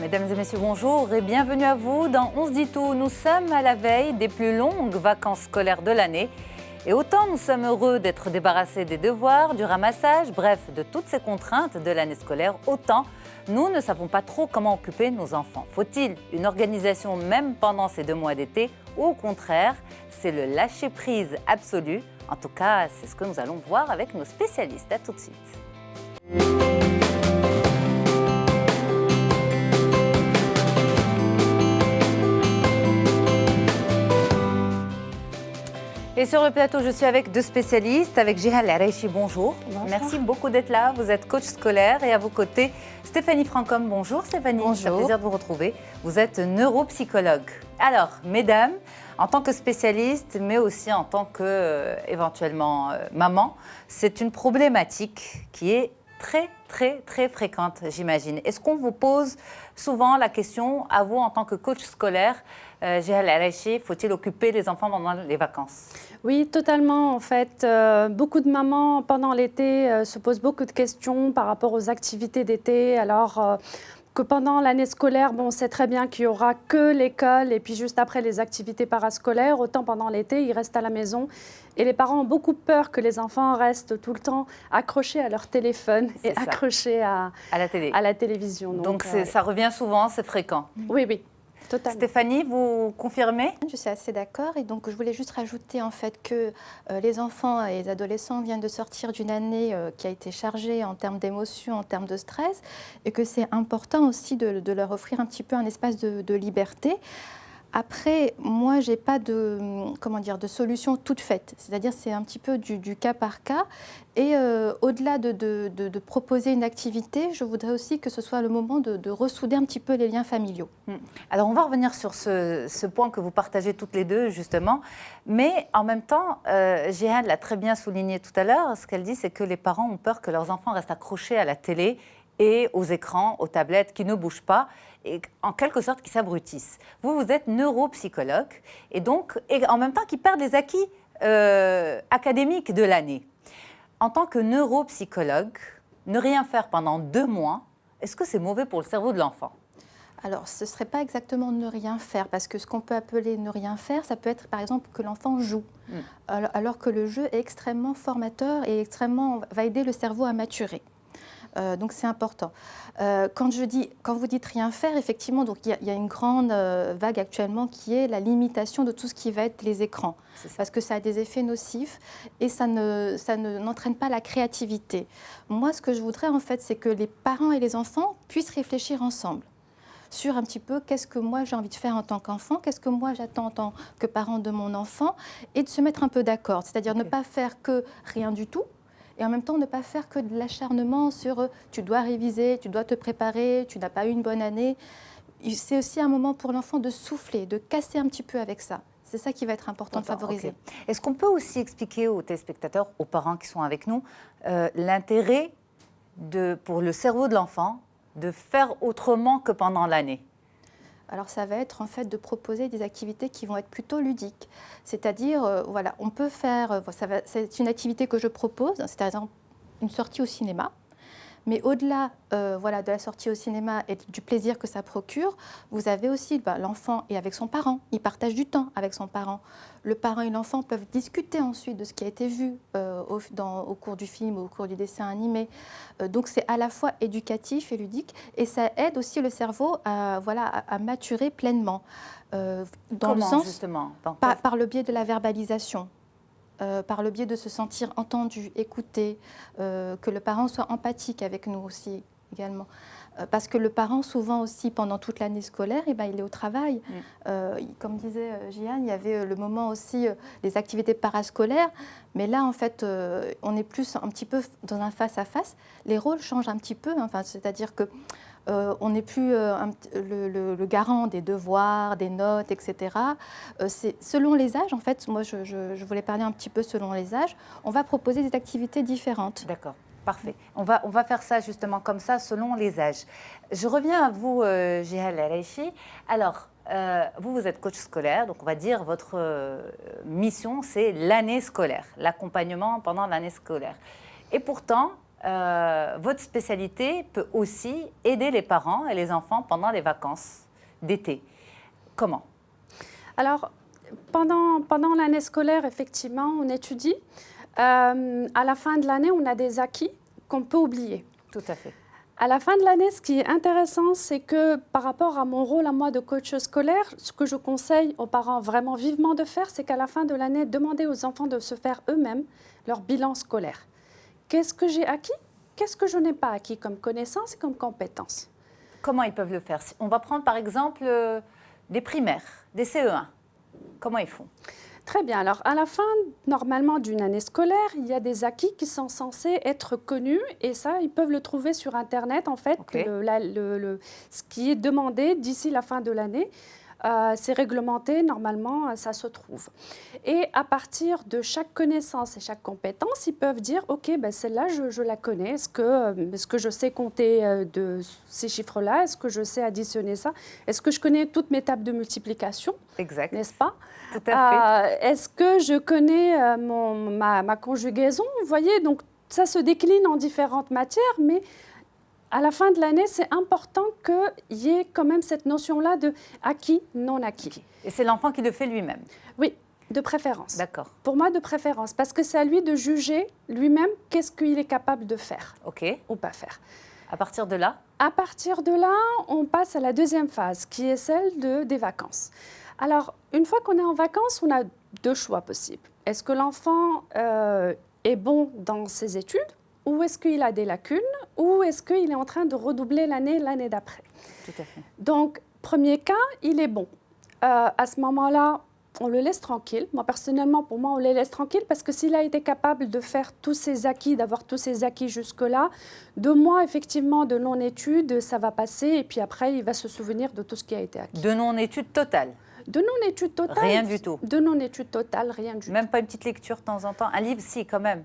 Mesdames et messieurs, bonjour et bienvenue à vous dans On se dit tout. Nous sommes à la veille des plus longues vacances scolaires de l'année. Et autant nous sommes heureux d'être débarrassés des devoirs, du ramassage, bref, de toutes ces contraintes de l'année scolaire, autant nous ne savons pas trop comment occuper nos enfants. Faut-il une organisation même pendant ces 2 mois d'été ou au contraire, c'est le lâcher-prise absolu? En tout cas, c'est ce que nous allons voir avec nos spécialistes. À tout de suite. Et sur le plateau, je suis avec 2 spécialistes, avec Jihan Lareichi, bonjour. Bonjour. Merci beaucoup d'être là. Vous êtes coach scolaire et à vos côtés, Stéphanie Francom. Bonjour Stéphanie, c'est un plaisir de vous retrouver. Vous êtes neuropsychologue. Alors, mesdames, en tant que spécialiste, mais aussi en tant que, éventuellement, maman, c'est une problématique qui est très fréquente, j'imagine. Est-ce qu'on vous pose souvent la question, à vous en tant que coach scolaire, Jihan Lareichi, faut-il occuper les enfants pendant les vacances? Oui, totalement. En fait, beaucoup de mamans, pendant l'été, se posent beaucoup de questions par rapport aux activités d'été. Alors que pendant l'année scolaire, on sait très bien qu'il n'y aura que l'école et puis juste après les activités parascolaires. Autant pendant l'été, ils restent à la maison. Et les parents ont beaucoup peur que les enfants restent tout le temps accrochés à leur téléphone et accrochés à la télévision. Donc ça revient souvent, c'est fréquent. Oui, oui. Totalement. Stéphanie, vous confirmez? Je suis assez d'accord et donc je voulais juste rajouter en fait que les enfants et les adolescents viennent de sortir d'une année qui a été chargée en termes d'émotions, en termes de stress et que c'est important aussi de leur offrir un petit peu un espace de liberté. Après, moi, je n'ai pas de solution toute faite. C'est-à-dire c'est un petit peu du cas par cas. Et au-delà de proposer une activité, je voudrais aussi que ce soit le moment de ressouder un petit peu les liens familiaux. Alors, on va revenir sur ce point que vous partagez toutes les deux, justement. Mais en même temps, Jihan l'a très bien souligné tout à l'heure. Ce qu'elle dit, c'est que les parents ont peur que leurs enfants restent accrochés à la télé et aux écrans, aux tablettes, qui ne bougent pas, et en quelque sorte qui s'abrutissent. Vous êtes neuropsychologue, et donc, en même temps, qui perdent les acquis académiques de l'année. En tant que neuropsychologue, ne rien faire pendant 2 mois, est-ce que c'est mauvais pour le cerveau de l'enfant? Alors, ce ne serait pas exactement ne rien faire, parce que ce qu'on peut appeler ne rien faire, ça peut être par exemple que l'enfant joue, alors que le jeu est extrêmement formateur et va aider le cerveau à maturer. Donc c'est important. Quand vous dites rien faire, effectivement, donc il y a une grande vague actuellement qui est la limitation de tout ce qui va être les écrans, parce que ça a des effets nocifs et ça n'entraîne pas la créativité. Moi, ce que je voudrais en fait, c'est que les parents et les enfants puissent réfléchir ensemble sur un petit peu qu'est-ce que moi j'ai envie de faire en tant qu'enfant, qu'est-ce que moi j'attends en tant que parent de mon enfant, et de se mettre un peu d'accord, c'est-à-dire ne pas faire que rien du tout. Et en même temps, ne pas faire que de l'acharnement sur tu dois réviser, tu dois te préparer, tu n'as pas eu une bonne année. C'est aussi un moment pour l'enfant de souffler, de casser un petit peu avec ça. C'est ça qui va être important de favoriser. Okay. Est-ce qu'on peut aussi expliquer aux téléspectateurs, aux parents qui sont avec nous, l'intérêt pour le cerveau de l'enfant de faire autrement que pendant l'année? Alors ça va être en fait de proposer des activités qui vont être plutôt ludiques. C'est-à-dire, voilà, on peut faire, c'est une activité que je propose, c'est par exemple une sortie au cinéma. Mais au-delà de la sortie au cinéma et du plaisir que ça procure, vous avez aussi l'enfant est avec son parent, il partage du temps avec son parent. Le parent et l'enfant peuvent discuter ensuite de ce qui a été vu au cours du film ou au cours du dessin animé. Donc c'est à la fois éducatif et ludique et ça aide aussi le cerveau à maturer pleinement. Justement par le biais de la verbalisation. Par le biais de se sentir entendu, écouté, que le parent soit empathique avec nous aussi également. Parce que le parent, souvent aussi, pendant toute l'année scolaire, il est au travail. Comme disait Jihan, il y avait le moment aussi des activités parascolaires. Mais là, en fait, on est plus un petit peu dans un face-à-face. Les rôles changent un petit peu. C'est-à-dire que on n'est plus le garant des devoirs, des notes, etc. C'est selon les âges, en fait, moi je voulais parler un petit peu selon les âges, on va proposer des activités différentes. D'accord, parfait. On va faire ça justement comme ça, selon les âges. Je reviens à vous, Jihan Lareichi. Alors, vous êtes coach scolaire, donc on va dire votre mission, c'est l'année scolaire, l'accompagnement pendant l'année scolaire. Et pourtant, votre spécialité peut aussi aider les parents et les enfants pendant les vacances d'été. Comment? Alors, pendant l'année scolaire, effectivement, on étudie. À la fin de l'année, on a des acquis qu'on peut oublier. Tout à fait. À la fin de l'année, ce qui est intéressant, c'est que par rapport à mon rôle à moi de coach scolaire, ce que je conseille aux parents vraiment vivement de faire, c'est qu'à la fin de l'année, demander aux enfants de se faire eux-mêmes leur bilan scolaire. Qu'est-ce que j'ai acquis? Qu'est-ce que je n'ai pas acquis comme connaissances et comme compétences? Comment ils peuvent le faire? On va prendre par exemple des primaires, des CE1. Comment ils font? Très bien. Alors, à la fin, normalement, d'une année scolaire, il y a des acquis qui sont censés être connus et ça, ils peuvent le trouver sur Internet, en fait, Okay. ce qui est demandé d'ici la fin de l'année. C'est réglementé, normalement, ça se trouve. Et à partir de chaque connaissance et chaque compétence, ils peuvent dire, OK, ben celle-là, je la connais. Est-ce que je sais compter de ces chiffres-là? Est-ce que je sais additionner ça? Est-ce que je connais toutes mes tables de multiplication? Exact. N'est-ce pas? Tout à fait. Est-ce que je connais ma conjugaison? Vous voyez, donc ça se décline en différentes matières, mais à la fin de l'année, c'est important qu'il y ait quand même cette notion-là de acquis, non acquis. Et c'est l'enfant qui le fait lui-même? Oui, de préférence. D'accord. Pour moi, de préférence, parce que c'est à lui de juger lui-même qu'est-ce qu'il est capable de faire OK. ou pas faire. À partir de là? À partir de là, on passe à la deuxième phase, qui est celle des vacances. Alors, une fois qu'on est en vacances, on a deux choix possibles. Est-ce que l'enfant est bon dans ses études, ou est-ce qu'il a des lacunes, ou est-ce qu'il est en train de redoubler l'année d'après? Tout à fait. Donc, premier cas, il est bon. À ce moment-là, on le laisse tranquille. Moi, personnellement, pour moi, on le laisse tranquille parce que s'il a été capable de faire tous ses acquis, d'avoir tous ses acquis jusque-là, 2 mois, effectivement, de non-études, ça va passer et puis après, il va se souvenir de tout ce qui a été acquis. De non-études totales? De non-études totales. Rien du tout? De non-études totales, rien du tout. Même pas une petite lecture de temps en temps? Un livre, si, quand même.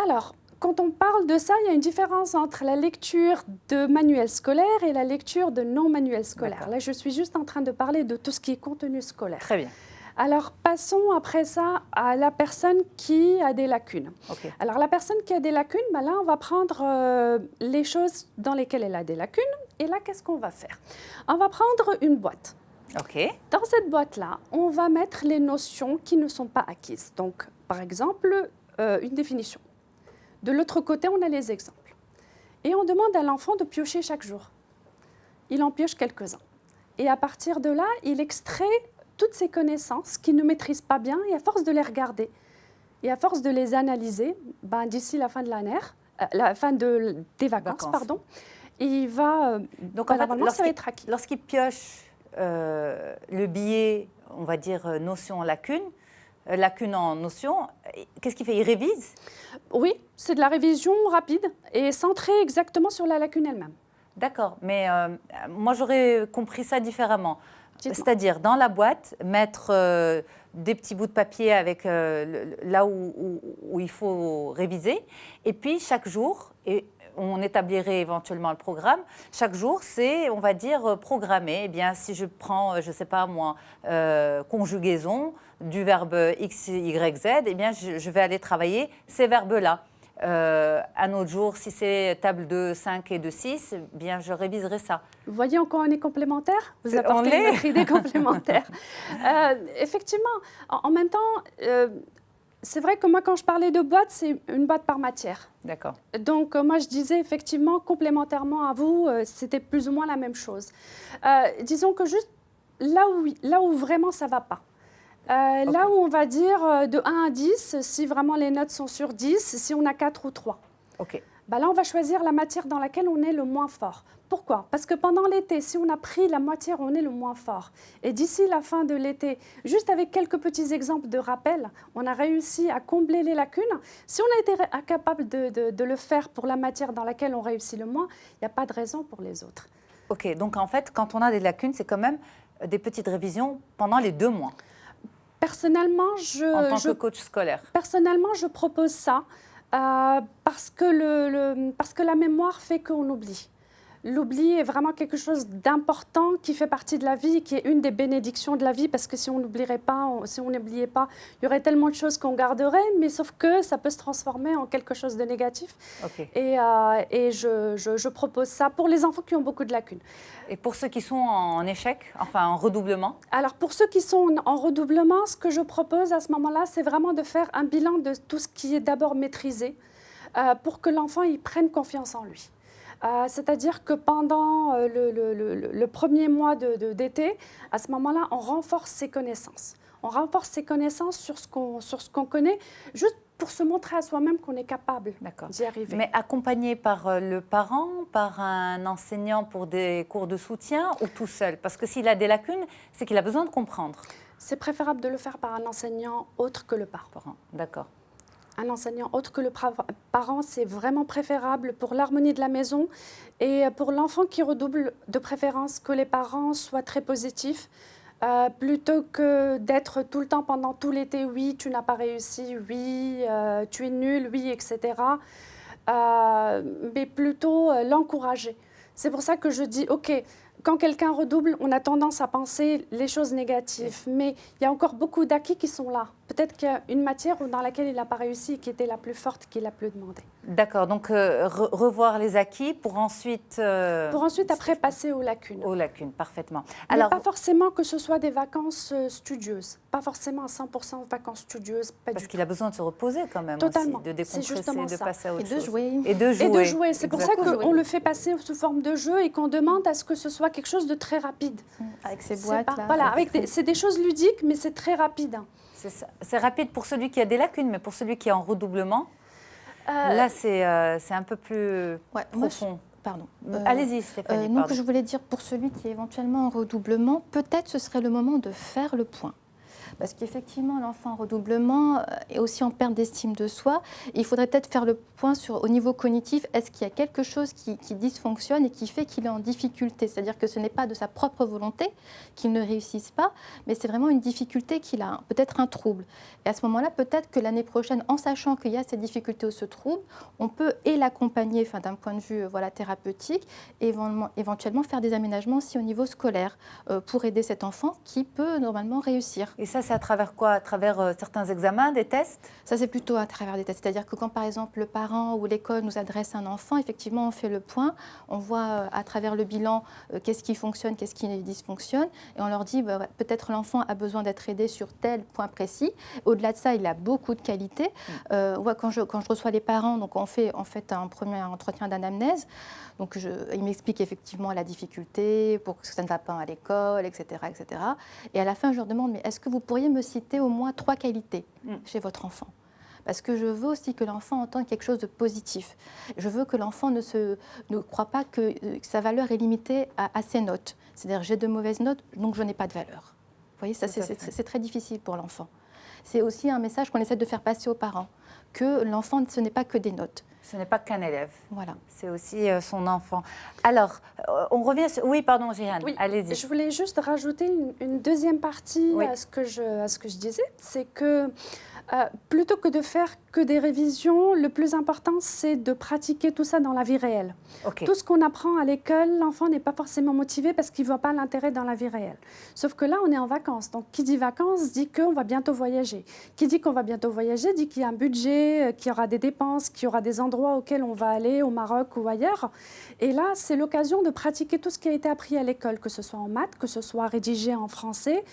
Alors, quand on parle de ça, il y a une différence entre la lecture de manuels scolaires et la lecture de non-manuels scolaires. Là, je suis juste en train de parler de tout ce qui est contenu scolaire. Très bien. Alors, passons après ça à la personne qui a des lacunes. Okay. Alors, la personne qui a des lacunes, ben là, on va prendre les choses dans lesquelles elle a des lacunes. Et là, qu'est-ce qu'on va faire? On va prendre une boîte. OK. Dans cette boîte-là, on va mettre les notions qui ne sont pas acquises. Donc, par exemple, une définition. De l'autre côté, on a les exemples. Et on demande à l'enfant de piocher chaque jour. Il en pioche quelques-uns. Et à partir de là, il extrait toutes ces connaissances qu'il ne maîtrise pas bien, et à force de les regarder, et à force de les analyser, ben, d'ici la fin de l'année, des vacances, pardon, il va, donc, en fait, ça va être acquis. Lorsqu'il pioche le billet, on va dire notion lacune, lacune en notion, qu'est-ce qu'il fait? Il révise? Oui, c'est de la révision rapide et centrée exactement sur la lacune elle-même. D'accord, mais moi j'aurais compris ça différemment. C'est-à-dire, dans la boîte, mettre des petits bouts de papier avec là où il faut réviser. Et puis, chaque jour, et on établirait éventuellement le programme, chaque jour, c'est, on va dire, programmé. Eh bien, si je prends, je ne sais pas moi, conjugaison du verbe X, Y, Z, eh bien, je vais aller travailler ces verbes-là. Un autre jour, si c'est table de 5 et de 6, bien, je réviserai ça. Vous voyez encore on est complémentaire? Vous apportez une idée complémentaire. Effectivement, en même temps, c'est vrai que moi, quand je parlais de boîte, c'est une boîte par matière. D'accord. Donc, moi, je disais effectivement, complémentairement à vous, c'était plus ou moins la même chose. Disons que juste là où vraiment ça ne va pas. Okay. Là où on va dire de 1 à 10, si vraiment les notes sont sur 10, si on a 4 ou 3. OK. Ben là, on va choisir la matière dans laquelle on est le moins fort. Pourquoi? Parce que pendant l'été, si on a pris la matière où on est le moins fort, et d'ici la fin de l'été, juste avec quelques petits exemples de rappel, on a réussi à combler les lacunes. Si on a été incapable de le faire pour la matière dans laquelle on réussit le moins, il n'y a pas de raison pour les autres. OK, donc en fait, quand on a des lacunes, c'est quand même des petites révisions pendant les 2 mois. Personnellement, en tant que coach scolaire. Personnellement, je propose ça parce que la mémoire fait qu'on oublie. l'oubli est vraiment quelque chose d'important qui fait partie de la vie, qui est une des bénédictions de la vie, parce que si on n'oublierait pas, si on n'oubliait pas, il y aurait tellement de choses qu'on garderait, mais sauf que ça peut se transformer en quelque chose de négatif. Ok. Et je propose ça pour les enfants qui ont beaucoup de lacunes. Et pour ceux qui sont en échec, enfin en redoublement? Alors, pour ceux qui sont en redoublement, ce que je propose à ce moment-là, c'est vraiment de faire un bilan de tout ce qui est d'abord maîtrisé pour que l'enfant il prenne confiance en lui. C'est-à-dire que pendant le premier mois d'été, à ce moment-là, on renforce ses connaissances. On renforce ses connaissances sur ce qu'on connaît, juste pour se montrer à soi-même qu'on est capable d'y arriver. Mais accompagné par le parent, par un enseignant pour des cours de soutien ou tout seul? Parce que s'il a des lacunes, c'est qu'il a besoin de comprendre. C'est préférable de le faire par un enseignant autre que le parent. D'accord. Un enseignant autre que le parent, c'est vraiment préférable pour l'harmonie de la maison et pour l'enfant qui redouble, de préférence que les parents soient très positifs. Plutôt que d'être tout le temps pendant tout l'été, oui, tu n'as pas réussi, oui, tu es nul, oui, etc. Mais plutôt l'encourager. C'est pour ça que je dis, OK, quand quelqu'un redouble, on a tendance à penser les choses négatives, mais il y a encore beaucoup d'acquis qui sont là. Peut-être qu'il y a une matière dans laquelle il n'a pas réussi et qui était la plus forte, qui l'a plus demandé. D'accord, donc revoir les acquis pour ensuite... après passer aux lacunes. Aux lacunes, parfaitement. Alors, pas forcément que ce soit des vacances studieuses, pas forcément à 100% vacances studieuses. Parce qu'il a besoin de se reposer quand même. Totalement. Aussi, de décompresser, de passer à autre chose. Et de jouer. C'est pour ça qu'on le fait passer sous forme de jeu et qu'on demande à ce que ce soit quelque chose de très rapide. Avec ces boîtes-là. Voilà, c'est des choses ludiques, mais c'est très rapide. Hein. C'est rapide pour celui qui a des lacunes, mais pour celui qui est en redoublement, là, c'est un peu plus profond. Pardon. Allez-y, Stéphanie. Donc, je voulais dire, pour celui qui est éventuellement en redoublement, peut-être ce serait le moment de faire le point. Parce qu'effectivement, l'enfant en redoublement est aussi en perte d'estime de soi. Il faudrait peut-être faire le point au niveau cognitif. Est-ce qu'il y a quelque chose qui dysfonctionne et qui fait qu'il est en difficulté? C'est-à-dire que ce n'est pas de sa propre volonté qu'il ne réussisse pas, mais c'est vraiment une difficulté qu'il a, peut-être un trouble. Et à ce moment-là, peut-être que l'année prochaine, en sachant qu'il y a cette difficulté ou ce trouble, on peut l'accompagner d'un point de vue thérapeutique et éventuellement faire des aménagements aussi au niveau scolaire pour aider cet enfant qui peut normalement réussir. Et ça, c'est à travers quoi? À travers certains examens, des tests? Ça, c'est plutôt à travers des tests. C'est-à-dire que quand, par exemple, le parent ou l'école nous adresse un enfant, effectivement, on fait le point. On voit à travers le bilan qu'est-ce qui fonctionne, qu'est-ce qui dysfonctionne. Et on leur dit, peut-être l'enfant a besoin d'être aidé sur tel point précis. Au-delà de ça, il a beaucoup de qualités. Quand je reçois les parents, donc on fait un premier entretien d'anamnèse. Donc, il m'explique effectivement la difficulté, pour que ça ne va pas à l'école, etc., etc. Et à la fin, je leur demande, mais est-ce que vous pourriez me citer au moins 3 qualités chez votre enfant? Parce que je veux aussi que l'enfant entende quelque chose de positif. Je veux que l'enfant ne croit pas que sa valeur est limitée à ses notes. C'est-à-dire, j'ai de mauvaises notes, donc je n'ai pas de valeur. Vous voyez, ça, c'est très difficile pour l'enfant. C'est aussi un message qu'on essaie de faire passer aux parents, que l'enfant, ce n'est pas que des notes. Ce n'est pas qu'un élève. Voilà. C'est aussi son enfant. Alors, on revient sur... Oui, pardon, Jeanne, allez-y. Je voulais juste rajouter une deuxième partie à ce que je disais. C'est que plutôt que de faire que des révisions, le plus important, c'est de pratiquer tout ça dans la vie réelle. Tout ce qu'on apprend à l'école, l'enfant n'est pas forcément motivé parce qu'il ne voit pas l'intérêt dans la vie réelle. Sauf que là, on est en vacances. Donc, qui dit vacances dit qu'on va bientôt voyager. Qui dit qu'on va bientôt voyager dit qu'il y a un budget, qu'il y aura des dépenses, qu'il y aura des endroits auxquels on va aller, au Maroc ou ailleurs. Et là, c'est l'occasion de pratiquer tout ce qui a été appris à l'école, que ce soit en maths, que ce soit rédigé en français,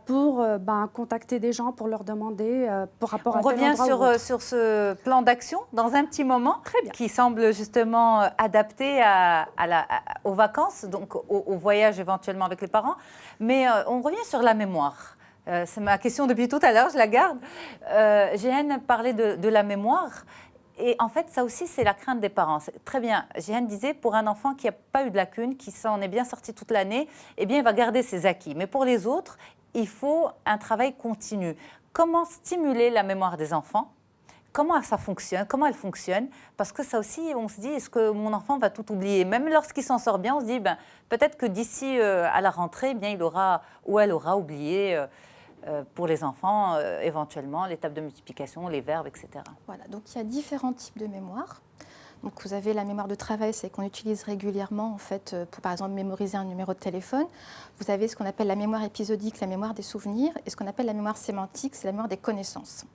pour contacter des gens pour leur demander par rapport à tel endroit. On revient sur ce plan d'action dans un petit moment, qui semble justement adapté aux vacances, donc au voyage éventuellement avec les parents. Mais on revient sur la mémoire. C'est ma question depuis tout à l'heure, je la garde. Jeanne parlait de la mémoire. Et en fait, ça aussi, c'est la crainte des parents. Très bien, Jeanne disait, pour un enfant qui n'a pas eu de lacune, qui s'en est bien sorti toute l'année, eh bien, il va garder ses acquis. Mais pour les autres, il faut un travail continu. Comment stimuler la mémoire des enfants? Comment ça fonctionne? Comment elle fonctionne? Parce que ça aussi, on se dit, est-ce que mon enfant va tout oublier? Même lorsqu'il s'en sort bien, on se dit, peut-être que d'ici à la rentrée, il aura ou elle aura oublié... pour les enfants, éventuellement, les tables de multiplication, les verbes, etc. Voilà, donc il y a différents types de mémoire. Donc vous avez la mémoire de travail, c'est qu'on utilise régulièrement en fait pour par exemple mémoriser un numéro de téléphone. Vous avez ce qu'on appelle la mémoire épisodique, la mémoire des souvenirs, et ce qu'on appelle la mémoire sémantique, c'est la mémoire des connaissances.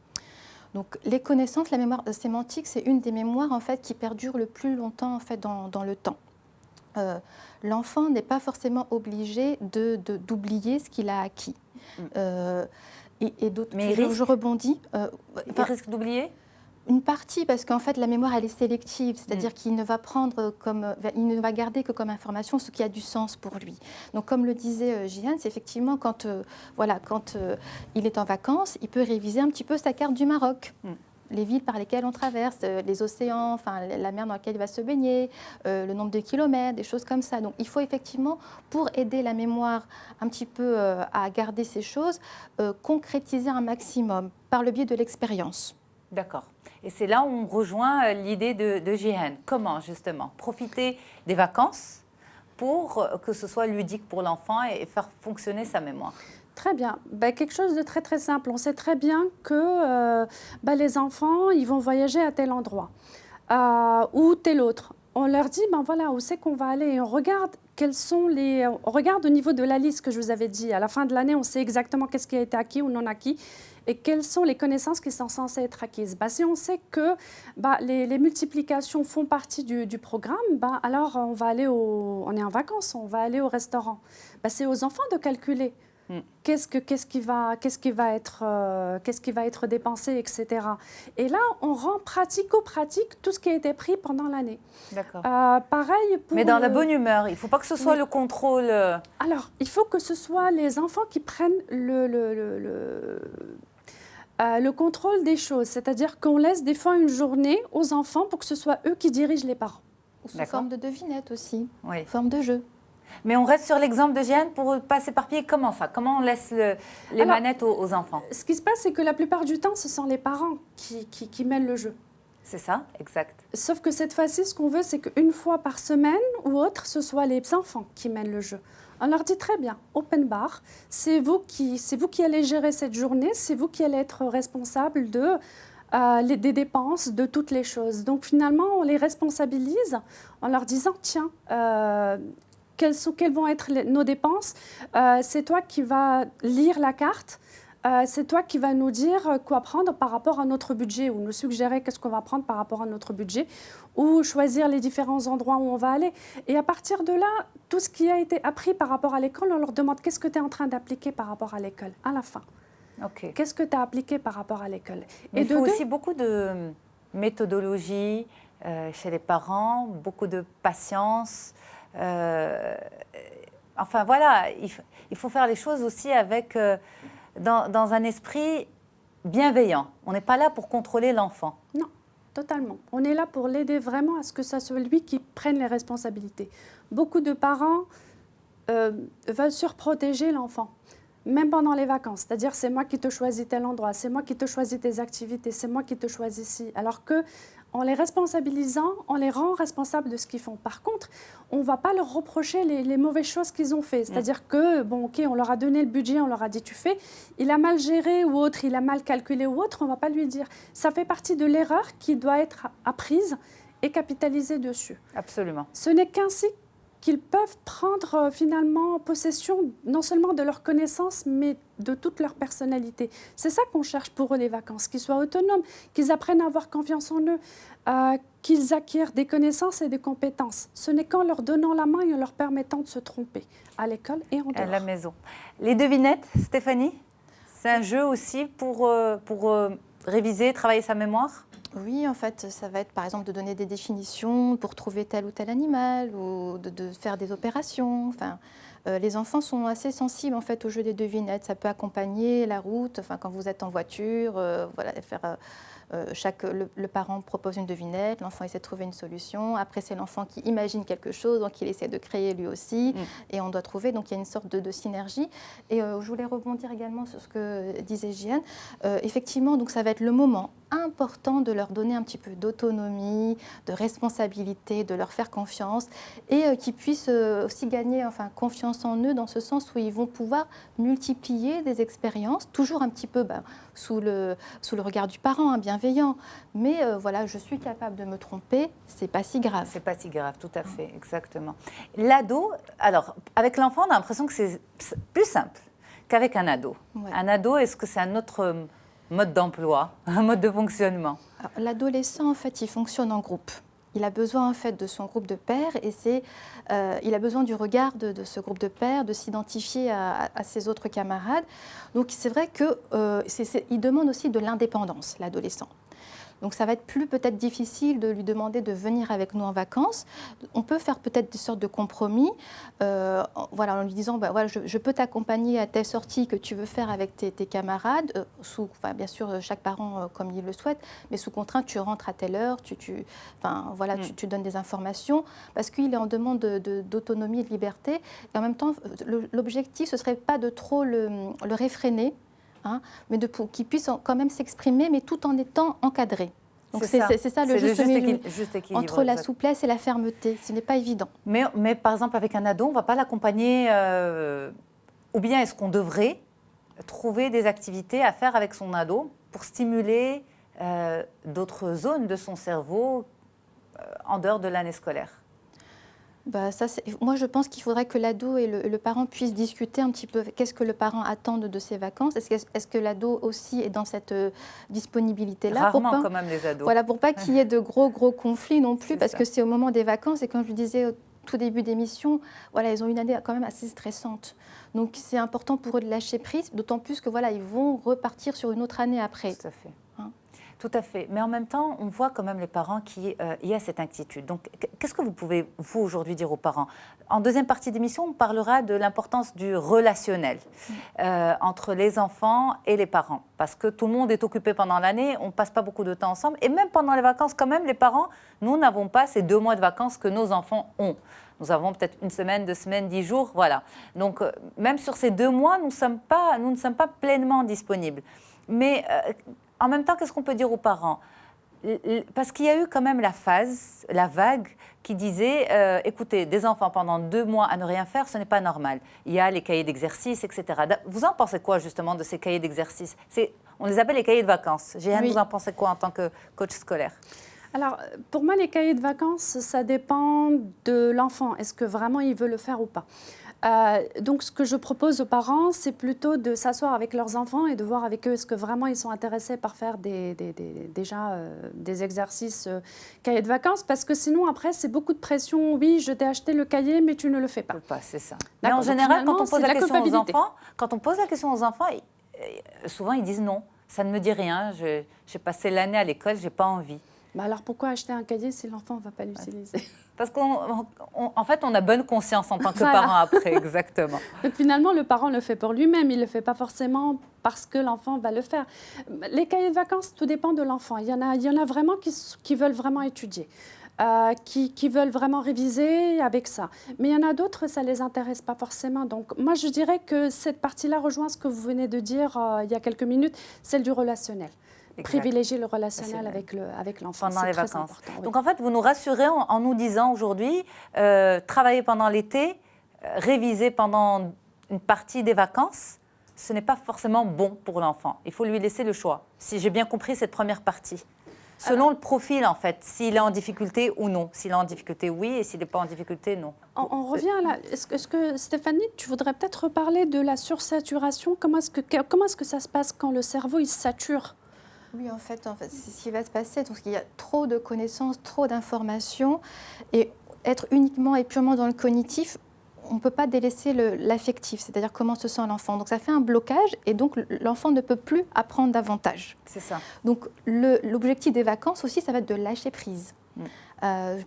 Donc les connaissances, la mémoire sémantique, c'est une des mémoires en fait qui perdure le plus longtemps en fait dans le temps. L'enfant n'est pas forcément obligé d'oublier ce qu'il a acquis. Et d'autres, mais je rebondis. Il risque d'oublier ? Une partie, parce qu'en fait, la mémoire, elle est sélective, c'est-à-dire qu'il ne va il ne va garder que comme information ce qui a du sens pour lui. Donc, comme le disait Jihan, c'est effectivement quand il est en vacances, il peut réviser un petit peu sa carte du Maroc. Les villes par lesquelles on traverse, les océans, enfin la mer dans laquelle il va se baigner, le nombre de kilomètres, des choses comme ça. Donc il faut effectivement, pour aider la mémoire un petit peu à garder ces choses, concrétiser un maximum par le biais de l'expérience. D'accord. Et c'est là où on rejoint l'idée de Jihan. Comment justement profiter des vacances pour que ce soit ludique pour l'enfant et faire fonctionner sa mémoire? Très bien. Quelque chose de très très simple. On sait très bien que les enfants, ils vont voyager à tel endroit ou tel autre. On leur dit, voilà, où c'est qu'on va aller. Et on regarde on regarde au niveau de la liste que je vous avais dit. À la fin de l'année, on sait exactement qu'est-ce qui a été acquis ou non acquis et quelles sont les connaissances qui sont censées être acquises. Si on sait que les multiplications font partie du programme, alors on est en vacances, on va aller au restaurant. C'est aux enfants de calculer. Qu'est-ce qui va être dépensé, etc. Et là, on rend pratico-pratique tout ce qui a été pris pendant l'année. D'accord. Pareil pour... Mais dans la bonne humeur, il ne faut pas que ce soit le contrôle... Alors, il faut que ce soit les enfants qui prennent le contrôle des choses. C'est-à-dire qu'on laisse des fois une journée aux enfants pour que ce soit eux qui dirigent les parents. Ou sous forme de devinette aussi, oui. Forme de jeu. Mais on reste sur l'exemple de Jihan pour ne pas s'éparpiller. Comment ça? Comment on laisse les manettes aux enfants? Ce qui se passe, c'est que la plupart du temps, ce sont les parents qui mènent le jeu. C'est ça, exact. Sauf que cette fois-ci, ce qu'on veut, c'est qu'une fois par semaine ou autre, ce soit les enfants qui mènent le jeu. On leur dit très bien, open bar, c'est vous qui allez gérer cette journée, c'est vous qui allez être responsable des dépenses, de toutes les choses. Donc finalement, on les responsabilise en leur disant, tiens, quelles vont être nos dépenses? C'est toi qui vas lire la carte. C'est toi qui vas nous dire quoi prendre par rapport à notre budget ou nous suggérer qu'est-ce qu'on va prendre par rapport à notre budget ou choisir les différents endroits où on va aller. Et à partir de là, tout ce qui a été appris par rapport à l'école, on leur demande qu'est-ce que tu es en train d'appliquer par rapport à l'école à la fin. Okay. Qu'est-ce que tu as appliqué par rapport à l'école? Et il faut aussi beaucoup de méthodologie chez les parents, beaucoup de patience. Enfin voilà, il faut faire les choses aussi avec, dans un esprit bienveillant. On n'est pas là pour contrôler l'enfant. Non, totalement. On est là pour l'aider vraiment à ce que ça soit lui qui prenne les responsabilités. Beaucoup de parents veulent surprotéger l'enfant, même pendant les vacances. C'est-à-dire, c'est moi qui te choisis tel endroit, c'est moi qui te choisis tes activités, c'est moi qui te choisis ici. Alors que en les responsabilisant, on les rend responsables de ce qu'ils font. Par contre, on ne va pas leur reprocher les mauvaises choses qu'ils ont fait. C'est-à-dire que, on leur a donné le budget, on leur a dit tu fais, il a mal géré ou autre, il a mal calculé ou autre, on ne va pas lui dire. Ça fait partie de l'erreur qui doit être apprise et capitalisée dessus. Absolument. Ce n'est qu'ainsi qu'ils peuvent prendre finalement possession non seulement de leurs connaissances, mais de toute leur personnalité. C'est ça qu'on cherche pour eux, les vacances, qu'ils soient autonomes, qu'ils apprennent à avoir confiance en eux, qu'ils acquièrent des connaissances et des compétences. Ce n'est qu'en leur donnant la main et en leur permettant de se tromper, à l'école et en dehors. À la maison. Les devinettes, Stéphanie, c'est un jeu aussi pour réviser, travailler sa mémoire? Oui, en fait, ça va être par exemple de donner des définitions pour trouver tel ou tel animal ou de faire des opérations. Enfin, les enfants sont assez sensibles en fait au jeu des devinettes. Ça peut accompagner la route. Enfin, quand vous êtes en voiture, le parent propose une devinette, l'enfant essaie de trouver une solution. Après, c'est l'enfant qui imagine quelque chose, donc il essaie de créer lui aussi, et on doit trouver. Donc, il y a une sorte de synergie. Et je voulais rebondir également sur ce que disait Jihan. Effectivement, donc ça va être le moment important de leur donner un petit peu d'autonomie, de responsabilité, de leur faire confiance, et qu'ils puissent aussi gagner confiance en eux, dans ce sens où ils vont pouvoir multiplier des expériences, toujours un petit peu sous le regard du parent, bienveillant, bienveillant. Mais voilà, je suis capable de me tromper, c'est pas si grave. C'est pas si grave, tout à fait, exactement. L'ado, alors, avec l'enfant, on a l'impression que c'est plus simple qu'avec un ado. Ouais. Un ado, est-ce que c'est un autre mode d'emploi, un mode de fonctionnement? L'adolescent, en fait, il fonctionne en groupe. Il a besoin en fait de son groupe de pairs et il a besoin du regard de ce groupe de pairs, de s'identifier à ses autres camarades. Donc c'est vrai qu'il demande aussi de l'indépendance, l'adolescent. Donc ça va être peut-être difficile de lui demander de venir avec nous en vacances. On peut faire peut-être des sortes de compromis, voilà, en lui disant voilà, je peux t'accompagner à telle sortie que tu veux faire avec tes camarades, bien sûr chaque parent comme il le souhaite, mais sous contrainte tu rentres à telle heure, tu donnes des informations, parce qu'il est en demande d'autonomie et de liberté. Et en même temps, l'objectif, ce ne serait pas de trop le réfréner, hein, mais qu'il puisse quand même s'exprimer, mais tout en étant encadré. Donc c'est ça le juste milieu entre la souplesse et la fermeté. Ce n'est pas évident. Mais par exemple, avec un ado, on ne va pas l'accompagner, ou bien est-ce qu'on devrait trouver des activités à faire avec son ado pour stimuler d'autres zones de son cerveau en dehors de l'année scolaire? Moi, je pense qu'il faudrait que l'ado et le parent puissent discuter un petit peu. Qu'est-ce que le parent attend de ses vacances? Est-ce que l'ado aussi est dans cette disponibilité-là? Rarement, quand même, les ados. Voilà, pour pas qu'il y ait de gros conflits non plus, parce que c'est au moment des vacances. Et comme je le disais au tout début d'émission, voilà, ils ont une année quand même assez stressante. Donc, c'est important pour eux de lâcher prise, d'autant plus que voilà, ils vont repartir sur une autre année après. Tout à fait. Tout à fait. Mais en même temps, on voit quand même les parents qu'il y a cette inquiétude. Donc, qu'est-ce que vous pouvez, vous, aujourd'hui, dire aux parents? En deuxième partie d'émission, on parlera de l'importance du relationnel entre les enfants et les parents. Parce que tout le monde est occupé pendant l'année, on ne passe pas beaucoup de temps ensemble. Et même pendant les vacances, quand même, les parents, nous n'avons pas ces 2 mois de vacances que nos enfants ont. Nous avons peut-être 1 semaine, 2 semaines, 10 jours, voilà. Donc, même sur ces 2 mois, nous ne sommes pas pleinement disponibles. Mais en même temps, qu'est-ce qu'on peut dire aux parents? Parce qu'il y a eu quand même la vague qui disait, écoutez, des enfants pendant 2 mois à ne rien faire, ce n'est pas normal. Il y a les cahiers d'exercice, etc. Vous en pensez quoi justement de ces cahiers d'exercice? On les appelle les cahiers de vacances. Jéhanne, vous en pensez quoi en tant que coach scolaire? Alors, pour moi, les cahiers de vacances, ça dépend de l'enfant. Est-ce que vraiment il veut le faire ou pas? Donc, ce que je propose aux parents, c'est plutôt de s'asseoir avec leurs enfants et de voir avec eux est-ce que vraiment ils sont intéressés par faire des exercices cahiers de vacances, parce que sinon, après, c'est beaucoup de pression. Oui, je t'ai acheté le cahier, mais tu ne le fais pas. C'est ça. Mais en général, quand on pose la question aux enfants, souvent ils disent non, ça ne me dit rien, j'ai passé l'année à l'école, je n'ai pas envie. Alors, pourquoi acheter un cahier si l'enfant ne va pas l'utiliser? Parce qu'en fait, on a bonne conscience en tant que parent après, exactement. Donc finalement, le parent le fait pour lui-même, il ne le fait pas forcément parce que l'enfant va le faire. Les cahiers de vacances, tout dépend de l'enfant. Il y en a vraiment qui veulent vraiment étudier, qui veulent vraiment réviser avec ça. Mais il y en a d'autres, ça ne les intéresse pas forcément. Donc moi, je dirais que cette partie-là rejoint ce que vous venez de dire il y a quelques minutes, celle du relationnel. Exact. Privilégier le relationnel avec l'enfant pendant les vacances. Important, oui. Donc en fait, vous nous rassurez en nous disant aujourd'hui, travailler pendant l'été, réviser pendant une partie des vacances, ce n'est pas forcément bon pour l'enfant. Il faut lui laisser le choix, si j'ai bien compris cette première partie. Selon le profil, en fait, s'il est en difficulté ou non. S'il est en difficulté, oui, et s'il n'est pas en difficulté, non. On revient à la... Est-ce que, Stéphanie, tu voudrais peut-être reparler de la sursaturation? Comment est-ce que ça se passe quand le cerveau, il se sature? Oui, en fait, c'est ce qui va se passer. Donc, il y a trop de connaissances, trop d'informations. Et être uniquement et purement dans le cognitif, on ne peut pas délaisser l'affectif, c'est-à-dire comment se sent l'enfant. Donc, ça fait un blocage et donc l'enfant ne peut plus apprendre davantage. C'est ça. Donc, l'objectif des vacances aussi, ça va être de lâcher prise.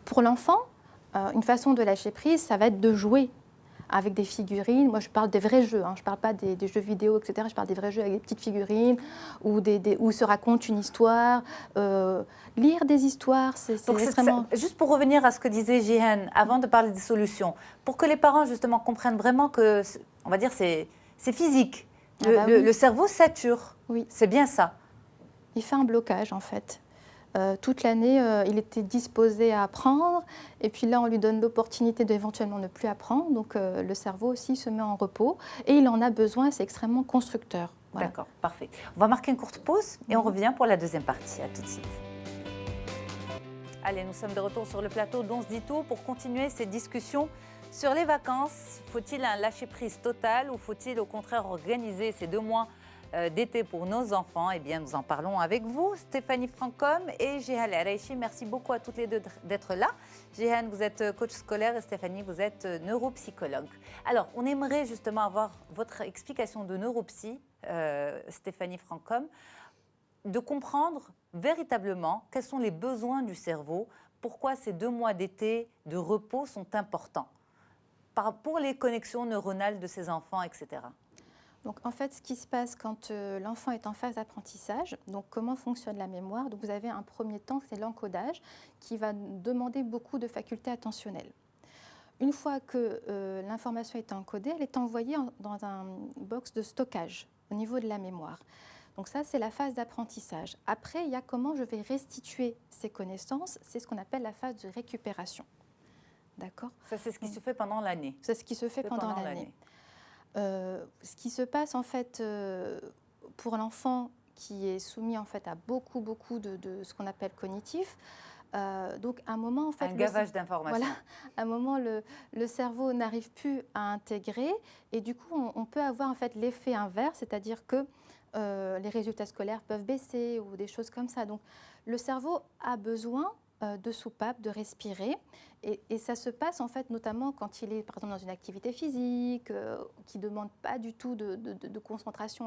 Pour l'enfant, une façon de lâcher prise, ça va être de jouer avec des figurines. Moi, je parle des vrais jeux, hein. Je ne parle pas des jeux vidéo, etc. Je parle des vrais jeux avec des petites figurines où il se raconte une histoire. Lire des histoires, c'est extrêmement... Juste pour revenir à ce que disait Jéhanne, avant de parler des solutions, pour que les parents, justement, comprennent vraiment que, on va dire, c'est physique. Le cerveau sature. Oui. C'est bien ça. Il fait un blocage, en fait. Toute l'année, il était disposé à apprendre. Et puis là, on lui donne l'opportunité d'éventuellement ne plus apprendre. Donc le cerveau aussi se met en repos. Et il en a besoin, c'est extrêmement constructeur. Voilà. D'accord, parfait. On va marquer une courte pause et on revient pour la deuxième partie. À tout de suite. Allez, nous sommes de retour sur le plateau d'On se dit tout pour continuer cette discussion sur les vacances. Faut-il un lâcher-prise total ou faut-il au contraire organiser ces 2 mois d'été pour nos enfants? Eh bien, nous en parlons avec vous, Stéphanie Francom et Jehan Areichi. Merci beaucoup à toutes les deux d'être là. Jehan, vous êtes coach scolaire et Stéphanie, vous êtes neuropsychologue. Alors, on aimerait justement avoir votre explication de neuropsy, Stéphanie Francom, de comprendre véritablement quels sont les besoins du cerveau, pourquoi ces 2 mois d'été de repos sont importants pour les connexions neuronales de ces enfants, etc. Donc en fait, ce qui se passe quand l'enfant est en phase d'apprentissage, donc comment fonctionne la mémoire? Donc vous avez un premier temps, c'est l'encodage, qui va demander beaucoup de facultés attentionnelles. Une fois que l'information est encodée, elle est envoyée dans un box de stockage au niveau de la mémoire. Donc ça, c'est la phase d'apprentissage. Après, il y a comment je vais restituer ces connaissances. C'est ce qu'on appelle la phase de récupération. D'accord? Ça, c'est ce qui se fait pendant l'année. C'est ce qui se fait pendant l'année. Ce qui se passe en fait pour l'enfant qui est soumis en fait à beaucoup de ce qu'on appelle cognitif. Donc à un moment en fait un gavage d'informations. Voilà, à un moment le cerveau n'arrive plus à intégrer et du coup on peut avoir en fait l'effet inverse, c'est-à-dire que les résultats scolaires peuvent baisser ou des choses comme ça. Donc le cerveau a besoin de soupape, de respirer. Et ça se passe en fait notamment quand il est par exemple dans une activité physique qui ne demande pas du tout de concentration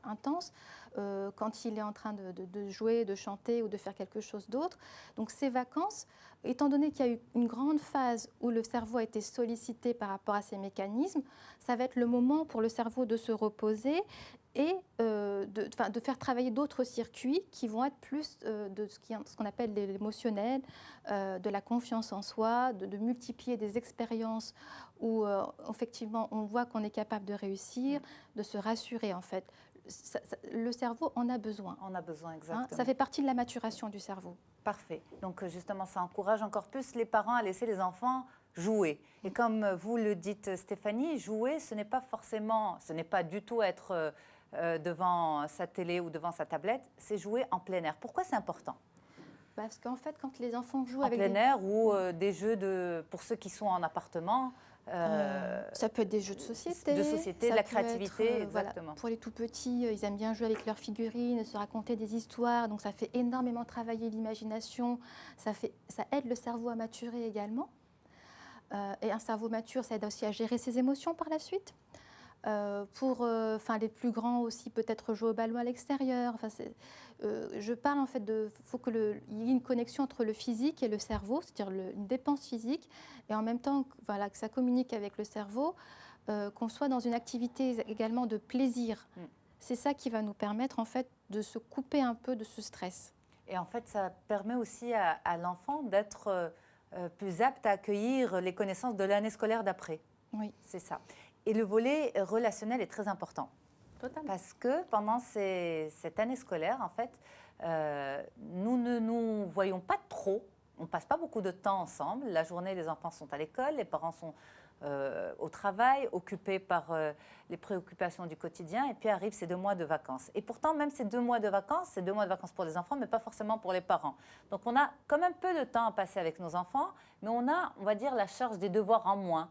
intense, quand il est en train de jouer, de chanter ou de faire quelque chose d'autre. Donc ces vacances, étant donné qu'il y a eu une grande phase où le cerveau a été sollicité par rapport à ces mécanismes, ça va être le moment pour le cerveau de se reposer et de faire travailler d'autres circuits qui vont être plus de ce qu'on appelle l'émotionnel, de la confiance en soi, de multiplier des expériences où effectivement on voit qu'on est capable de réussir, de se rassurer en fait. Le cerveau en a besoin. On a besoin, exactement. Ça fait partie de la maturation du cerveau. Parfait. Donc justement, ça encourage encore plus les parents à laisser les enfants jouer. Et comme vous le dites, Stéphanie, jouer, ce n'est pas du tout être devant sa télé ou devant sa tablette, c'est jouer en plein air. Pourquoi c'est important? Parce qu'en fait, quand les enfants jouent en avec plein air ou des jeux pour ceux qui sont en appartement. Ça peut être des jeux de société. De la créativité, exactement. Voilà, pour les tout petits, ils aiment bien jouer avec leurs figurines, se raconter des histoires. Donc ça fait énormément travailler l'imagination. Ça aide le cerveau à maturer également. Et un cerveau mature, ça aide aussi à gérer ses émotions par la suite. Pour les plus grands aussi, peut-être jouer au ballon à l'extérieur. Je parle en fait faut qu'il y ait une connexion entre le physique et le cerveau, c'est-à-dire une dépense physique, et en même temps que ça communique avec le cerveau, qu'on soit dans une activité également de plaisir. C'est ça qui va nous permettre en fait de se couper un peu de ce stress. Et en fait, ça permet aussi à l'enfant d'être plus apte à accueillir les connaissances de l'année scolaire d'après. Oui. C'est ça. Et le volet relationnel est très important. Totalement. Parce que pendant cette année scolaire, en fait, nous ne nous voyons pas trop. On ne passe pas beaucoup de temps ensemble. La journée, les enfants sont à l'école, les parents sont au travail, occupés par les préoccupations du quotidien. Et puis arrivent ces 2 mois de vacances. Et pourtant, même ces 2 mois de vacances, c'est 2 mois de vacances pour les enfants, mais pas forcément pour les parents. Donc on a quand même peu de temps à passer avec nos enfants, mais on va dire, la charge des devoirs en moins.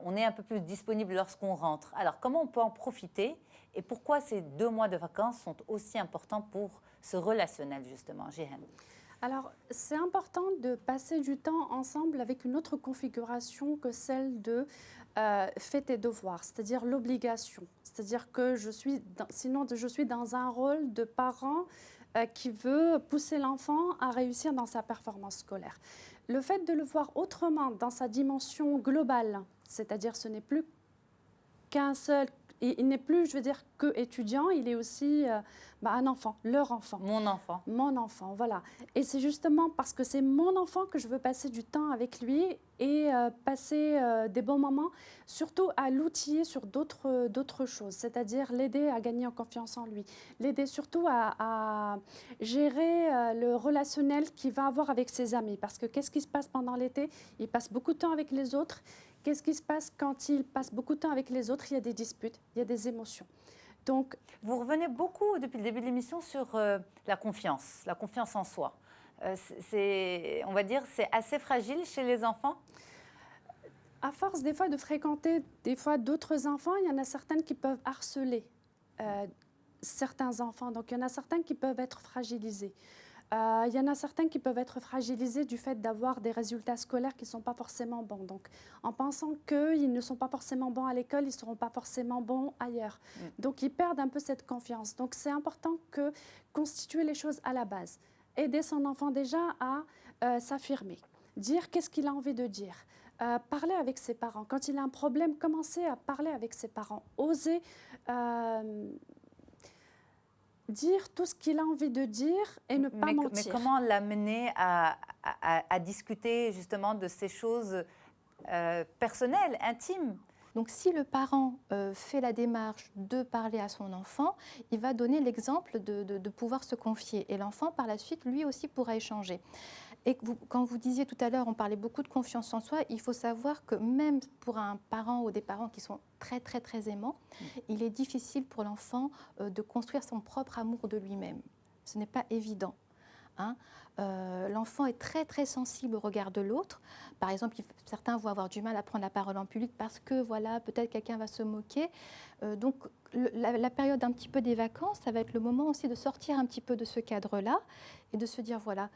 On est un peu plus disponible lorsqu'on rentre. Alors, comment on peut en profiter et pourquoi ces 2 mois de vacances sont aussi importants pour ce relationnel, justement, Jehan? Alors, c'est important de passer du temps ensemble avec une autre configuration que celle de fais tes devoirs, c'est-à-dire l'obligation. C'est-à-dire que je suis dans un rôle de parent qui veut pousser l'enfant à réussir dans sa performance scolaire. Le fait de le voir autrement, dans sa dimension globale, c'est-à-dire ce n'est plus qu'un seul, il n'est plus, je veux dire, que étudiant, il est aussi un enfant, leur enfant. Mon enfant. Mon enfant, voilà. Et c'est justement parce que c'est mon enfant que je veux passer du temps avec lui et passer des bons moments, surtout à l'outiller sur d'autres choses, c'est-à-dire l'aider à gagner en confiance en lui, l'aider surtout à gérer le relationnel qu'il va avoir avec ses amis. Parce que qu'est-ce qui se passe pendant l'été? Il passe beaucoup de temps avec les autres. Qu'est-ce qui se passe quand il passe beaucoup de temps avec les autres? Il y a des disputes, il y a des émotions. Donc, vous revenez beaucoup depuis le début de l'émission sur la confiance en soi. On va dire, c'est assez fragile chez les enfants. à force des fois de fréquenter d'autres enfants, il y en a certaines qui peuvent harceler certains enfants. Donc, il y en a certains qui peuvent être fragilisés. Il y en a certains qui peuvent être fragilisés du fait d'avoir des résultats scolaires qui ne sont pas forcément bons. Donc, en pensant qu'ils ne sont pas forcément bons à l'école, ils ne seront pas forcément bons ailleurs. Donc, ils perdent un peu cette confiance. Donc, c'est important que constituer les choses à la base. Aider son enfant déjà à s'affirmer. Dire qu'est-ce qu'il a envie de dire. Parler avec ses parents. Quand il a un problème, commencer à parler avec ses parents. Oser dire tout ce qu'il a envie de dire et ne pas mentir. Mais comment l'amener à discuter justement de ces choses personnelles, intimes? Donc, si le parent fait la démarche de parler à son enfant, il va donner l'exemple de pouvoir se confier. Et l'enfant, par la suite, lui aussi pourra échanger. Et quand vous disiez tout à l'heure, on parlait beaucoup de confiance en soi, il faut savoir que même pour un parent ou des parents qui sont très, très, très aimants, il est difficile pour l'enfant de construire son propre amour de lui-même. Ce n'est pas évident. L'enfant est très très sensible au regard de l'autre. Par exemple, certains vont avoir du mal à prendre la parole en public parce que voilà, peut-être quelqu'un va se moquer. Donc la période un petit peu des vacances, ça va être le moment aussi de sortir un petit peu de ce cadre-là et de se dire voilà,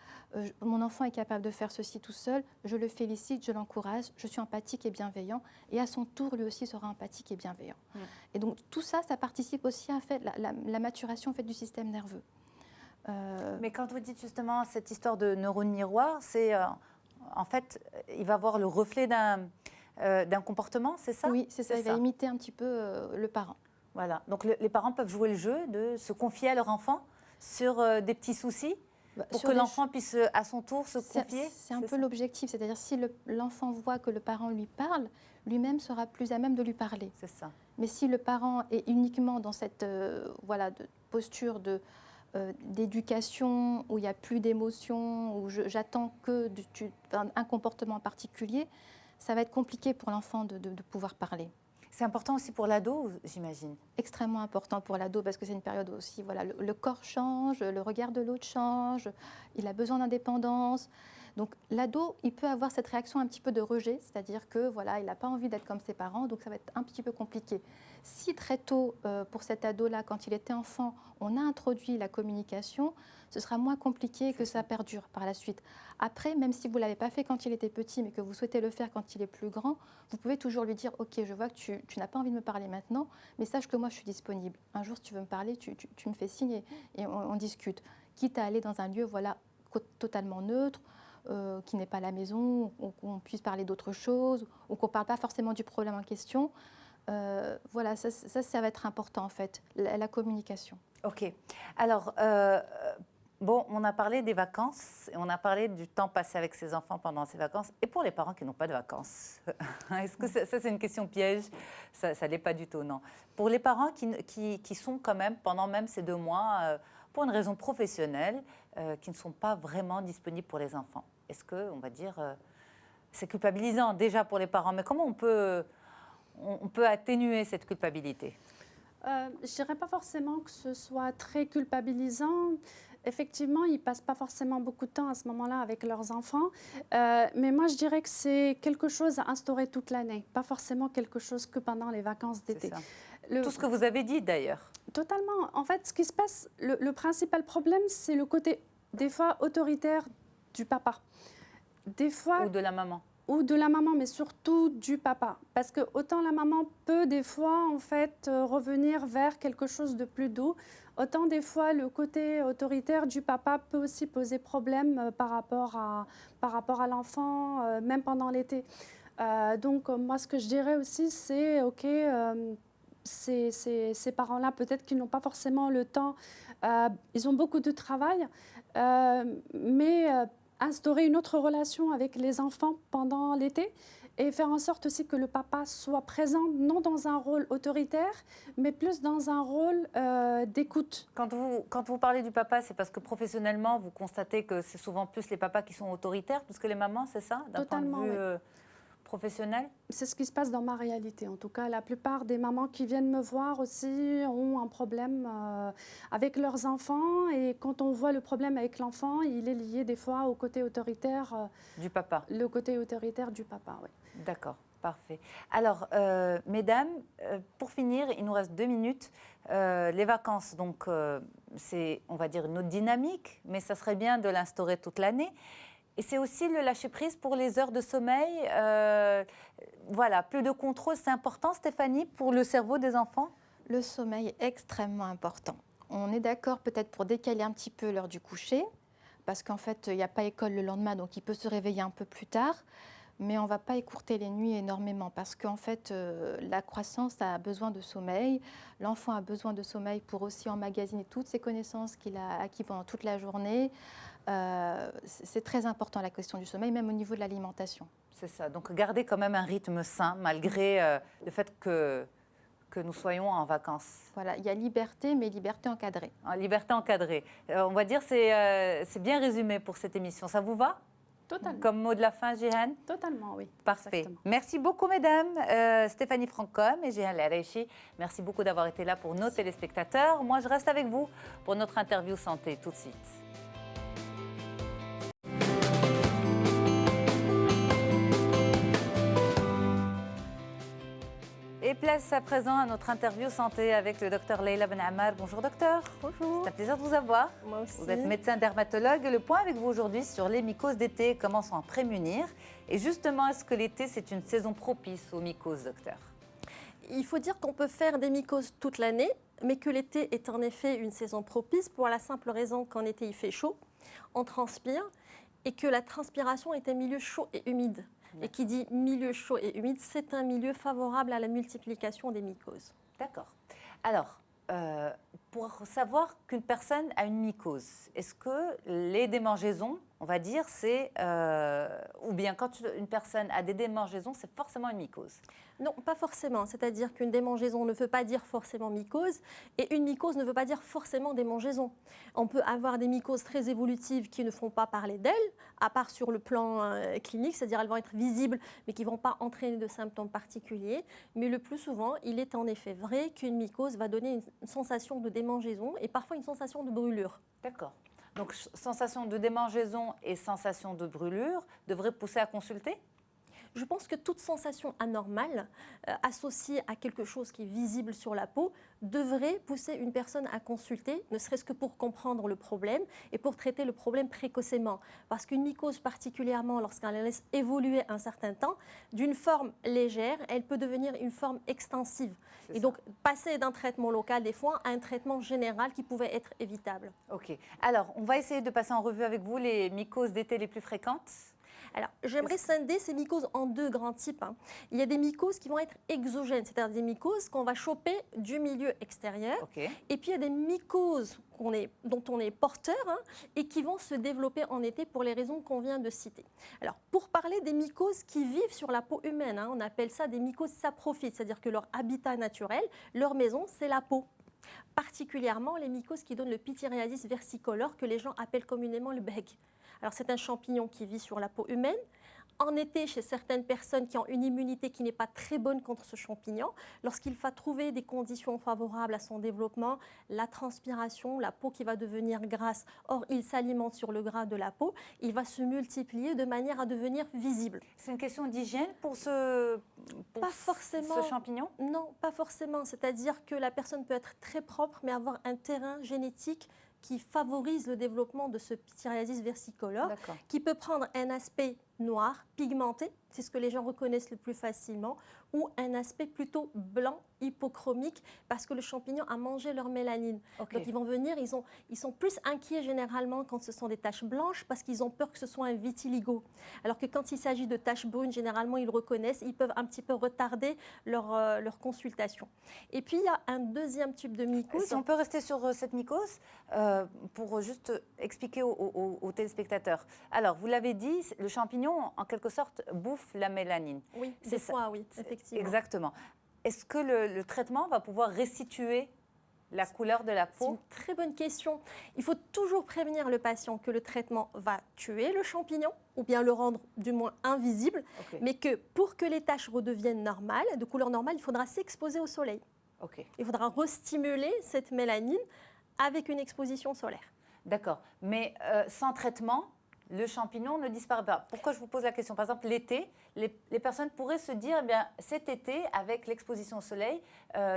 mon enfant est capable de faire ceci tout seul, je le félicite, je l'encourage, je suis empathique et bienveillant, et à son tour, lui aussi sera empathique et bienveillant. Et donc tout ça, ça participe aussi à la maturation du système nerveux. Mais quand vous dites justement cette histoire de neurones miroirs, c'est en fait, il va voir le reflet d'un comportement, c'est ça? Oui, c'est ça, il va imiter un petit peu le parent. Voilà, donc les parents peuvent jouer le jeu de se confier à leur enfant sur des petits soucis pour que l'enfant puisse à son tour se confier. C'est un peu l'objectif, c'est-à-dire si l'enfant voit que le parent lui parle, lui-même sera plus à même de lui parler. C'est ça. Mais si le parent est uniquement dans cette posture d'éducation, où il n'y a plus d'émotion, où j'attends un comportement particulier, ça va être compliqué pour l'enfant de pouvoir parler. C'est important aussi pour l'ado, j'imagine. Extrêmement important pour l'ado parce que c'est une période aussi, voilà, le corps change, le regard de l'autre change, il a besoin d'indépendance. Donc l'ado, il peut avoir cette réaction un petit peu de rejet, c'est-à-dire que voilà, il n'a pas envie d'être comme ses parents, donc ça va être un petit peu compliqué. Si très tôt, pour cet ado-là, quand il était enfant, on a introduit la communication, ce sera moins compliqué que ça perdure par la suite. Après, même si vous ne l'avez pas fait quand il était petit, mais que vous souhaitez le faire quand il est plus grand, vous pouvez toujours lui dire « Ok, je vois que tu n'as pas envie de me parler maintenant, mais sache que moi, je suis disponible. Un jour, si tu veux me parler, tu me fais signe et on discute. » Quitte à aller dans un lieu totalement neutre, qui n'est pas la maison, ou qu'on puisse parler d'autre chose, ou qu'on ne parle pas forcément du problème en question. Voilà, ça va être important en fait, la communication. Ok. Alors, bon, on a parlé des vacances, et on a parlé du temps passé avec ses enfants pendant ces vacances, et pour les parents qui n'ont pas de vacances. Est-ce que ça c'est une question piège? Ça ne l'est pas du tout, non. Pour les parents qui sont quand même, pendant même ces 2 mois, pour une raison professionnelle, qui ne sont pas vraiment disponibles pour les enfants. Est-ce que, on va dire, c'est culpabilisant déjà pour les parents, mais comment on peut atténuer cette culpabilité? Je ne dirais pas forcément que ce soit très culpabilisant. Effectivement, ils ne passent pas forcément beaucoup de temps à ce moment-là avec leurs enfants. Mais moi, je dirais que c'est quelque chose à instaurer toute l'année, pas forcément quelque chose que pendant les vacances d'été. Tout ce que vous avez dit d'ailleurs. Totalement. En fait, ce qui se passe, le principal problème, c'est le côté, des fois, autoritaire du papa. Des fois, ou de la maman. Ou de la maman, mais surtout du papa. Parce que autant la maman peut des fois, en fait, revenir vers quelque chose de plus doux, autant des fois, le côté autoritaire du papa peut aussi poser problème par rapport à l'enfant, même pendant l'été. Donc, moi, ce que je dirais aussi, c'est, OK, ces parents-là, peut-être qu'ils n'ont pas forcément le temps, ils ont beaucoup de travail, mais instaurer une autre relation avec les enfants pendant l'été et faire en sorte aussi que le papa soit présent, non dans un rôle autoritaire, mais plus dans un rôle d'écoute. Quand vous parlez du papa, c'est parce que professionnellement, vous constatez que c'est souvent plus les papas qui sont autoritaires plus que les mamans, c'est ça? Totalement, point de vue, professionnelle? C'est ce qui se passe dans ma réalité. En tout cas, la plupart des mamans qui viennent me voir aussi ont un problème avec leurs enfants. Et quand on voit le problème avec l'enfant, il est lié des fois au côté autoritaire. Du papa. Le côté autoritaire du papa, oui. D'accord, parfait. Alors, mesdames, pour finir, il nous reste 2 minutes. Les vacances, donc, c'est, on va dire, une autre dynamique, mais ça serait bien de l'instaurer toute l'année. Et c'est aussi le lâcher-prise pour les heures de sommeil. Voilà, plus de contrôle, c'est important, Stéphanie, pour le cerveau des enfants? Le sommeil est extrêmement important. On est d'accord peut-être pour décaler un petit peu l'heure du coucher, parce qu'en fait, il n'y a pas école le lendemain, donc il peut se réveiller un peu plus tard. Mais on ne va pas écourter les nuits énormément, parce qu'en fait, la croissance a besoin de sommeil. L'enfant a besoin de sommeil pour aussi emmagasiner toutes ces connaissances qu'il a acquises pendant toute la journée. C'est très important la question du sommeil, même au niveau de l'alimentation. C'est ça, donc garder quand même un rythme sain, malgré le fait que nous soyons en vacances. Voilà, il y a liberté, mais liberté encadrée. En liberté encadrée. On va dire c'est bien résumé pour cette émission. Ça vous va? Totalement. Comme mot de la fin, Jihan? Totalement, oui. Parfait. Exactement. Merci beaucoup, mesdames. Stéphanie Francom et Jihan Lareichi. Merci beaucoup d'avoir été là pour nos téléspectateurs. Moi, je reste avec vous pour notre interview santé tout de suite. Et place à présent à notre interview santé avec le docteur Leila Ben Ammar. Bonjour docteur. Bonjour. C'est un plaisir de vous avoir. Moi aussi. Vous êtes médecin dermatologue. Le point avec vous aujourd'hui sur les mycoses d'été, comment s'en prémunir. Et justement, est-ce que l'été, c'est une saison propice aux mycoses, docteur? Il faut dire qu'on peut faire des mycoses toute l'année, mais que l'été est en effet une saison propice pour la simple raison qu'en été, il fait chaud, on transpire, et que la transpiration est un milieu chaud et humide. Et qui dit milieu chaud et humide, c'est un milieu favorable à la multiplication des mycoses. D'accord. Alors, pour savoir qu'une personne a une mycose, est-ce que les démangeaisons, on va dire, c'est... ou bien quand une personne a des démangeaisons, c'est forcément une mycose? Non, pas forcément. C'est-à-dire qu'une démangeaison ne veut pas dire forcément mycose et une mycose ne veut pas dire forcément démangeaison. On peut avoir des mycoses très évolutives qui ne font pas parler d'elles, à part sur le plan clinique, c'est-à-dire elles vont être visibles mais qui ne vont pas entraîner de symptômes particuliers. Mais le plus souvent, il est en effet vrai qu'une mycose va donner une sensation de démangeaison et parfois une sensation de brûlure. D'accord. Donc, sensation de démangeaison et sensation de brûlure devraient pousser à consulter? Je pense que toute sensation anormale associée à quelque chose qui est visible sur la peau devrait pousser une personne à consulter, ne serait-ce que pour comprendre le problème et pour traiter le problème précocement. Parce qu'une mycose particulièrement, lorsqu'elle laisse évoluer un certain temps, d'une forme légère, elle peut devenir une forme extensive. Et donc, passer d'un traitement local des fois à un traitement général qui pouvait être évitable. Ok. Alors, on va essayer de passer en revue avec vous les mycoses d'été les plus fréquentes. Alors, j'aimerais scinder ces mycoses en 2 grands types. Il y a des mycoses qui vont être exogènes, c'est-à-dire des mycoses qu'on va choper du milieu extérieur. Okay. Et puis, il y a des mycoses dont on est porteur et qui vont se développer en été pour les raisons qu'on vient de citer. Alors, pour parler des mycoses qui vivent sur la peau humaine, on appelle ça des mycoses saprophytes, c'est-à-dire que leur habitat naturel, leur maison, c'est la peau. Particulièrement les mycoses qui donnent le pityriasis versicolore que les gens appellent communément le beg. Alors c'est un champignon qui vit sur la peau humaine. En été, chez certaines personnes qui ont une immunité qui n'est pas très bonne contre ce champignon, lorsqu'il va trouver des conditions favorables à son développement, la transpiration, la peau qui va devenir grasse, or il s'alimente sur le gras de la peau, il va se multiplier de manière à devenir visible. C'est une question d'hygiène pour ce champignon? Non, pas forcément. C'est-à-dire que la personne peut être très propre, mais avoir un terrain génétique qui favorise le développement de ce pityriasis versicolore, qui peut prendre un aspect noir, pigmenté, c'est ce que les gens reconnaissent le plus facilement, ou un aspect plutôt blanc, hypochromique, parce que le champignon a mangé leur mélanine. Okay. Donc ils vont venir, ils sont plus inquiets généralement quand ce sont des taches blanches, parce qu'ils ont peur que ce soit un vitiligo. Alors que quand il s'agit de taches brunes, généralement ils le reconnaissent, ils peuvent un petit peu retarder leur consultation. Et puis il y a un deuxième type de mycose. Si on peut rester sur cette mycose, pour juste expliquer aux téléspectateurs. Alors, vous l'avez dit, le champignon, en quelque sorte, bouffe la mélanine. Oui, des fois, oui, effectivement. Exactement. Est-ce que le traitement va pouvoir restituer La couleur de la C'est peau? une très bonne question. Il faut toujours prévenir le patient que le traitement va tuer le champignon ou bien le rendre du moins invisible, Ok. mais que pour que les taches redeviennent normales, de couleur normale, il faudra s'exposer au soleil. Ok. Il faudra restimuler cette mélanine avec une exposition solaire. D'accord. Mais sans traitement, le champignon ne disparaît pas. Pourquoi je vous pose la question? Par exemple, l'été, les personnes pourraient se dire, eh bien, cet été, avec l'exposition au soleil,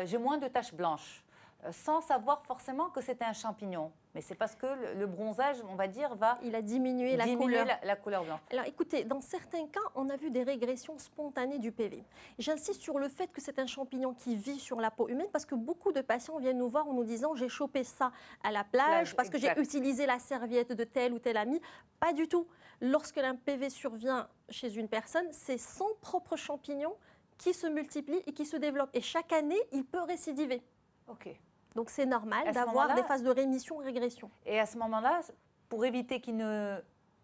j'ai moins de taches blanches, sans savoir forcément que c'était un champignon. Mais c'est parce que le bronzage, on va dire, va Il a diminué la diminuer couleur. la couleur blanche. Alors écoutez, dans certains cas, on a vu des régressions spontanées du PV. J'insiste sur le fait que c'est un champignon qui vit sur la peau humaine parce que beaucoup de patients viennent nous voir en nous disant j'ai chopé ça à la plage parce que j'ai exact. utilisé la serviette de tel ou tel ami. Pas du tout. Lorsque un PV survient chez une personne, c'est son propre champignon qui se multiplie et qui se développe. Et chaque année, il peut récidiver. Ok. Donc c'est normal À ce d'avoir moment-là- des phases de rémission-régression. Et à ce moment-là, pour éviter qu'il ne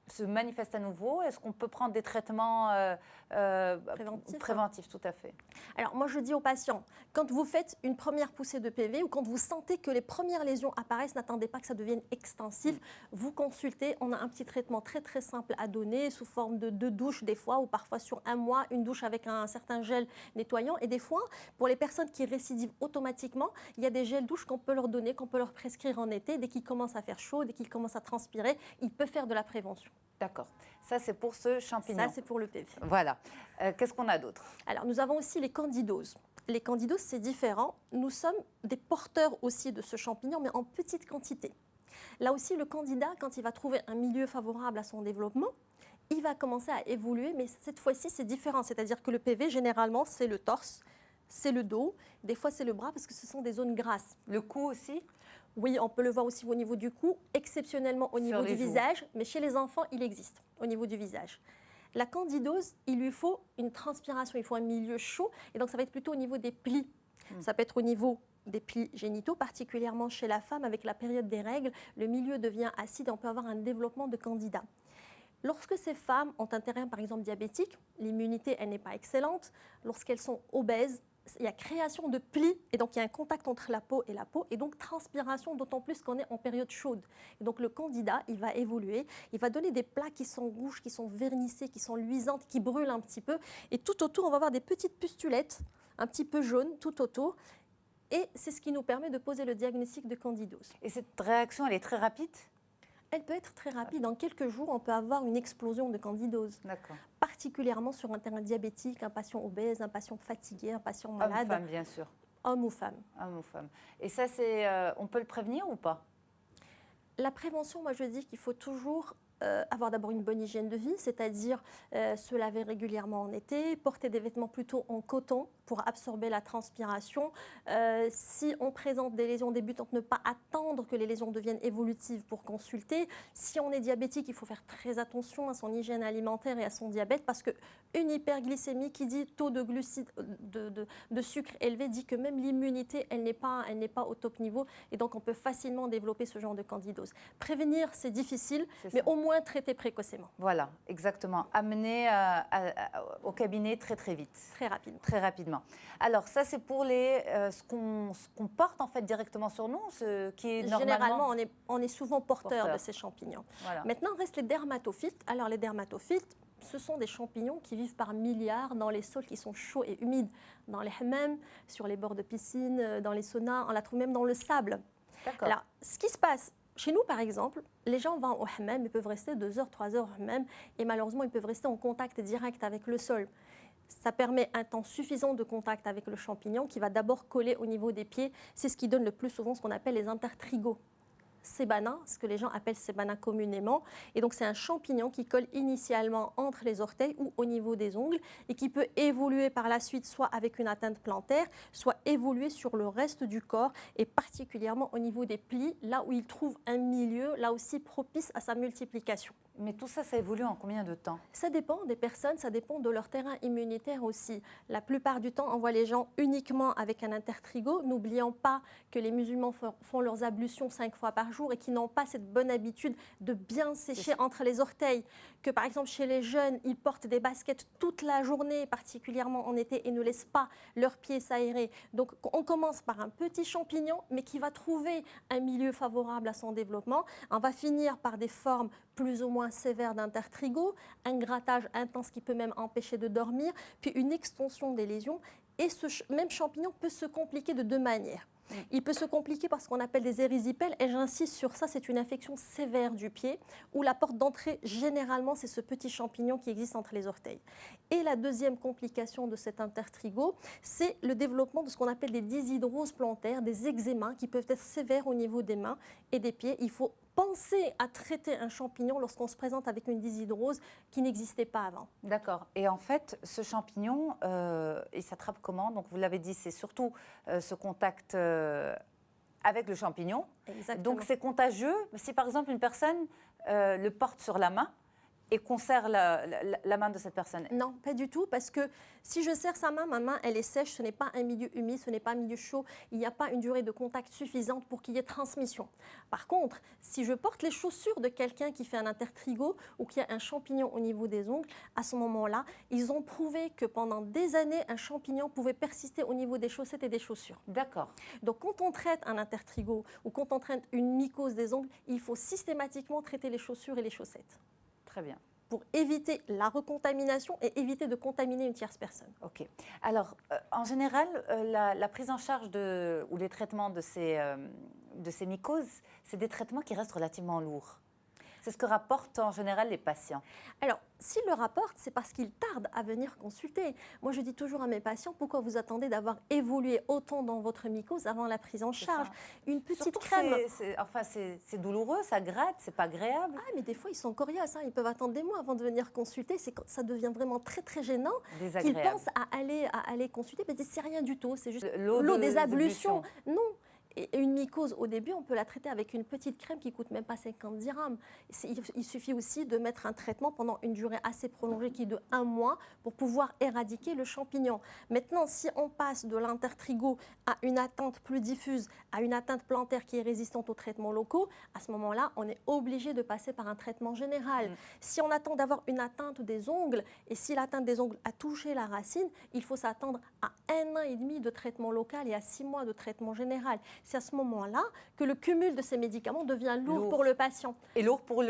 se manifeste à nouveau, est-ce qu'on peut prendre des traitements préventifs, tout à fait. Alors moi je dis aux patients, quand vous faites une première poussée de PV ou quand vous sentez que les premières lésions apparaissent, n'attendez pas que ça devienne extensif, vous consultez, on a un petit traitement très très simple à donner sous forme de 2 douches des fois ou parfois sur 1 mois, une douche avec un certain gel nettoyant et des fois pour les personnes qui récidivent automatiquement, il y a des gels douches qu'on peut leur donner, qu'on peut leur prescrire en été, dès qu'ils commencent à faire chaud, dès qu'ils commencent à transpirer, il peut faire de la prévention. D'accord. Ça, c'est pour ce champignon. Ça c'est pour le PV. Voilà. Qu'est-ce qu'on a d'autre? Alors, nous avons aussi les candidoses. Les candidoses, c'est différent. Nous sommes des porteurs aussi de ce champignon, mais en petite quantité. Là aussi, le candidat, quand il va trouver un milieu favorable à son développement, il va commencer à évoluer, mais cette fois-ci, c'est différent. C'est-à-dire que le PV, généralement, c'est le torse, c'est le dos, des fois, c'est le bras, parce que ce sont des zones grasses. Le cou aussi? Oui, on peut le voir aussi au niveau du cou, exceptionnellement au niveau les du joues. visage, mais chez les enfants, il existe au niveau du visage. La candidose, il lui faut une transpiration, il faut un milieu chaud, et donc ça va être plutôt au niveau des plis. Ça peut être au niveau des plis génitaux, particulièrement chez la femme, avec la période des règles, le milieu devient acide et on peut avoir un développement de candida. Lorsque ces femmes ont un terrain, par exemple, diabétique, l'immunité, elle n'est pas excellente. Lorsqu'elles sont obèses, il y a création de plis, et donc il y a un contact entre la peau, et donc transpiration, d'autant plus qu'on est en période chaude. Et donc le candida, il va évoluer, il va donner des plaques qui sont rouges, qui sont vernissées, qui sont luisantes, qui brûlent un petit peu, et tout autour, on va avoir des petites pustulettes, un petit peu jaunes, tout autour, et c'est ce qui nous permet de poser le diagnostic de candidose. Et cette réaction, elle est très rapide? Elle peut être très rapide. En quelques jours, on peut avoir une explosion de candidose. D'accord. Particulièrement sur un terrain diabétique, un patient obèse, un patient fatigué, un patient Homme, malade. femme, bien sûr. Homme ou femme. Homme ou femme. Et ça, c'est, on peut le prévenir ou pas? La prévention, moi je dis qu'il faut toujours avoir d'abord une bonne hygiène de vie, c'est-à-dire se laver régulièrement en été, porter des vêtements plutôt en coton pour absorber la transpiration. Si on présente des lésions débutantes, ne pas attendre que les lésions deviennent évolutives pour consulter. Si on est diabétique, il faut faire très attention à son hygiène alimentaire et à son diabète parce qu'une hyperglycémie qui dit taux de glucides, de sucre élevé dit que même l'immunité, elle n'est pas au top niveau et donc on peut facilement développer ce genre de candidose. Prévenir, c'est difficile, mais au moins traiter précocement. Voilà, exactement. Amener au cabinet très très vite. Très rapidement. Très rapidement. Alors ça, c'est pour ce qu'on porte en fait directement sur nous, ce qui est Généralement, on est souvent porteur de ces champignons. Voilà. Maintenant, restent les dermatophytes. Alors les dermatophytes, ce sont des champignons qui vivent par milliards dans les sols qui sont chauds et humides, dans les hammams, sur les bords de piscine, dans les saunas, on la trouve même dans le sable. D'accord. Alors, ce qui se passe chez nous, par exemple, les gens vont au hammam, ils peuvent rester 2 heures, 3 heures au hammam, et malheureusement, ils peuvent rester en contact direct avec le sol. Ça permet un temps suffisant de contact avec le champignon qui va d'abord coller au niveau des pieds. C'est ce qui donne le plus souvent ce qu'on appelle les intertrigos. Sébana, ce que les gens appellent sébana communément. Et donc, c'est un champignon qui colle initialement entre les orteils ou au niveau des ongles et qui peut évoluer par la suite soit avec une atteinte plantaire, soit évoluer sur le reste du corps et particulièrement au niveau des plis, là où il trouve un milieu, là aussi propice à sa multiplication. Mais tout ça, ça évolue en combien de temps? Ça dépend des personnes, ça dépend de leur terrain immunitaire aussi. La plupart du temps, on voit les gens uniquement avec un intertrigo. N'oublions pas que les musulmans font leurs ablutions 5 fois par jour et qui n'ont pas cette bonne habitude de bien sécher entre les orteils. Que par exemple, chez les jeunes, ils portent des baskets toute la journée, particulièrement en été, et ne laissent pas leurs pieds s'aérer. Donc, on commence par un petit champignon, mais qui va trouver un milieu favorable à son développement. On va finir par des formes plus ou moins sévères d'intertrigo, un grattage intense qui peut même empêcher de dormir, puis une extension des lésions. Et ce même champignon peut se compliquer de 2 manières. Il peut se compliquer par ce qu'on appelle des érysipèles, et j'insiste sur ça, c'est une infection sévère du pied, où la porte d'entrée, généralement, c'est ce petit champignon qui existe entre les orteils. Et la deuxième complication de cet intertrigo, c'est le développement de ce qu'on appelle des dyshydroses plantaires, des eczémas qui peuvent être sévères au niveau des mains et des pieds. Il faut penser à traiter un champignon lorsqu'on se présente avec une dyshydrose qui n'existait pas avant. D'accord. Et en fait, ce champignon, il s'attrape comment? Donc, vous l'avez dit, c'est surtout ce contact avec le champignon. Exactement. Donc, c'est contagieux. Si, par exemple, une personne le porte sur la main et qu'on serre la main de cette personne. Non, pas du tout, parce que si je serre sa main, ma main, elle est sèche, ce n'est pas un milieu humide, ce n'est pas un milieu chaud, il n'y a pas une durée de contact suffisante pour qu'il y ait transmission. Par contre, si je porte les chaussures de quelqu'un qui fait un intertrigo ou qui a un champignon au niveau des ongles, à ce moment-là, ils ont prouvé que pendant des années, un champignon pouvait persister au niveau des chaussettes et des chaussures. D'accord. Donc, quand on traite un intertrigo ou quand on traite une mycose des ongles, il faut systématiquement traiter les chaussures et les chaussettes. Très bien. Pour éviter la recontamination et éviter de contaminer une tierce personne. OK. Alors, en général, la prise en charge ou les traitements de ces mycoses, c'est des traitements qui restent relativement lourds. C'est ce que rapportent en général les patients. Alors, s'ils le rapportent, c'est parce qu'ils tardent à venir consulter. Moi, je dis toujours à mes patients, pourquoi vous attendez d'avoir évolué autant dans votre mycose avant la prise en charge? Une petite Surtout crème. C'est douloureux, ça gratte, c'est pas agréable. Ah, mais des fois, ils sont coriaces, hein. Ils peuvent attendre des mois avant de venir consulter. C'est quand ça devient vraiment très, très gênant qu'ils pensent à aller consulter. Mais c'est rien du tout, c'est juste l'eau des ablutions. Non. Et une mycose, au début, on peut la traiter avec une petite crème qui ne coûte même pas 50 dirhams. Il suffit aussi de mettre un traitement pendant une durée assez prolongée qui est de 1 mois pour pouvoir éradiquer le champignon. Maintenant, si on passe de l'intertrigo à une atteinte plus diffuse, à une atteinte plantaire qui est résistante aux traitements locaux, à ce moment-là, on est obligé de passer par un traitement général. Si on attend d'avoir une atteinte des ongles, et si l'atteinte des ongles a touché la racine, il faut s'attendre à 1 an et demi de traitement local et à 6 mois de traitement général. C'est à ce moment-là que le cumul de ces médicaments devient lourd pour le patient. Et lourd pour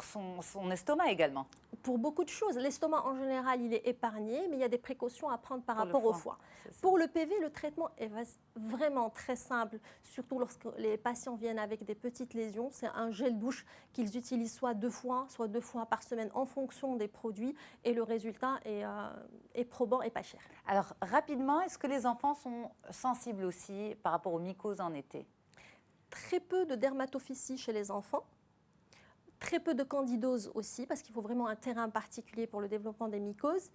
son estomac également. Pour beaucoup de choses. L'estomac, en général, il est épargné, mais il y a des précautions à prendre par rapport au foie. Pour le PV, le traitement est vraiment très simple, surtout lorsque les patients viennent avec des petites lésions. C'est un gel douche qu'ils utilisent soit 2 fois par semaine en fonction des produits, et le résultat est probant et pas cher. Alors, rapidement, est-ce que les enfants sont sensibles aussi par rapport aux mycoses en été? Très peu de dermatophysie chez les enfants. Très peu de candidose aussi, parce qu'il faut vraiment un terrain particulier pour le développement des mycoses.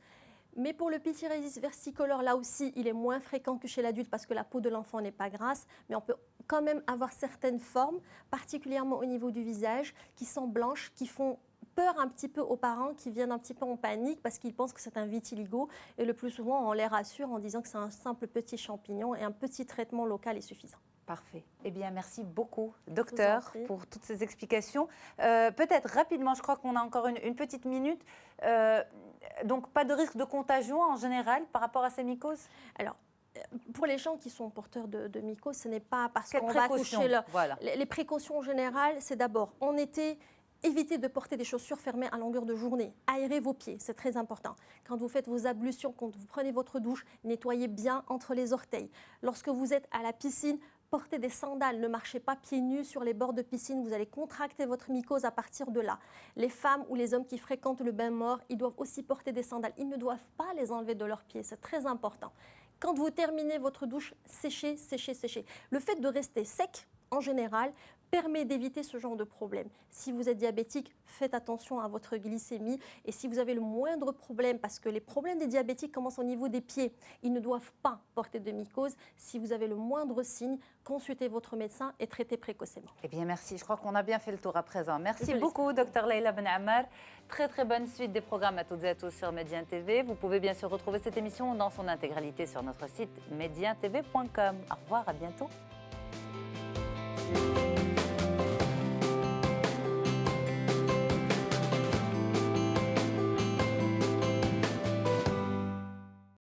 Mais pour le pityriasis versicolore, là aussi, il est moins fréquent que chez l'adulte parce que la peau de l'enfant n'est pas grasse. Mais on peut quand même avoir certaines formes, particulièrement au niveau du visage, qui sont blanches, qui font peur un petit peu aux parents, qui viennent un petit peu en panique parce qu'ils pensent que c'est un vitiligo. Et le plus souvent, on les rassure en disant que c'est un simple petit champignon et un petit traitement local est suffisant. Parfait. Eh bien, merci beaucoup, docteur, pour toutes ces explications. Peut-être rapidement, je crois qu'on a encore une petite minute. Donc, pas de risque de contagion en général par rapport à ces mycoses? Alors, pour les gens qui sont porteurs de mycoses, ce n'est pas parce qu'on va toucher leur... Voilà. Les précautions générales, c'est d'abord, en été, évitez de porter des chaussures fermées à longueur de journée. Aérez vos pieds, c'est très important. Quand vous faites vos ablutions, quand vous prenez votre douche, nettoyez bien entre les orteils. Lorsque vous êtes à la piscine, portez des sandales, ne marchez pas pieds nus sur les bords de piscine, vous allez contracter votre mycose à partir de là. Les femmes ou les hommes qui fréquentent le bain mort, ils doivent aussi porter des sandales. Ils ne doivent pas les enlever de leurs pieds, c'est très important. Quand vous terminez votre douche, séchez, séchez, séchez. Le fait de rester sec, en général, permet d'éviter ce genre de problème. Si vous êtes diabétique, faites attention à votre glycémie. Et si vous avez le moindre problème, parce que les problèmes des diabétiques commencent au niveau des pieds, ils ne doivent pas porter de mycose. Si vous avez le moindre signe, consultez votre médecin et traitez précocement. Eh bien, merci. Je crois qu'on a bien fait le tour à présent. Merci beaucoup, Dr Leïla Ben Ammar. Très, très bonne suite des programmes à toutes et à tous sur Médien TV. Vous pouvez bien sûr retrouver cette émission dans son intégralité sur notre site medientv.com. Au revoir, à bientôt.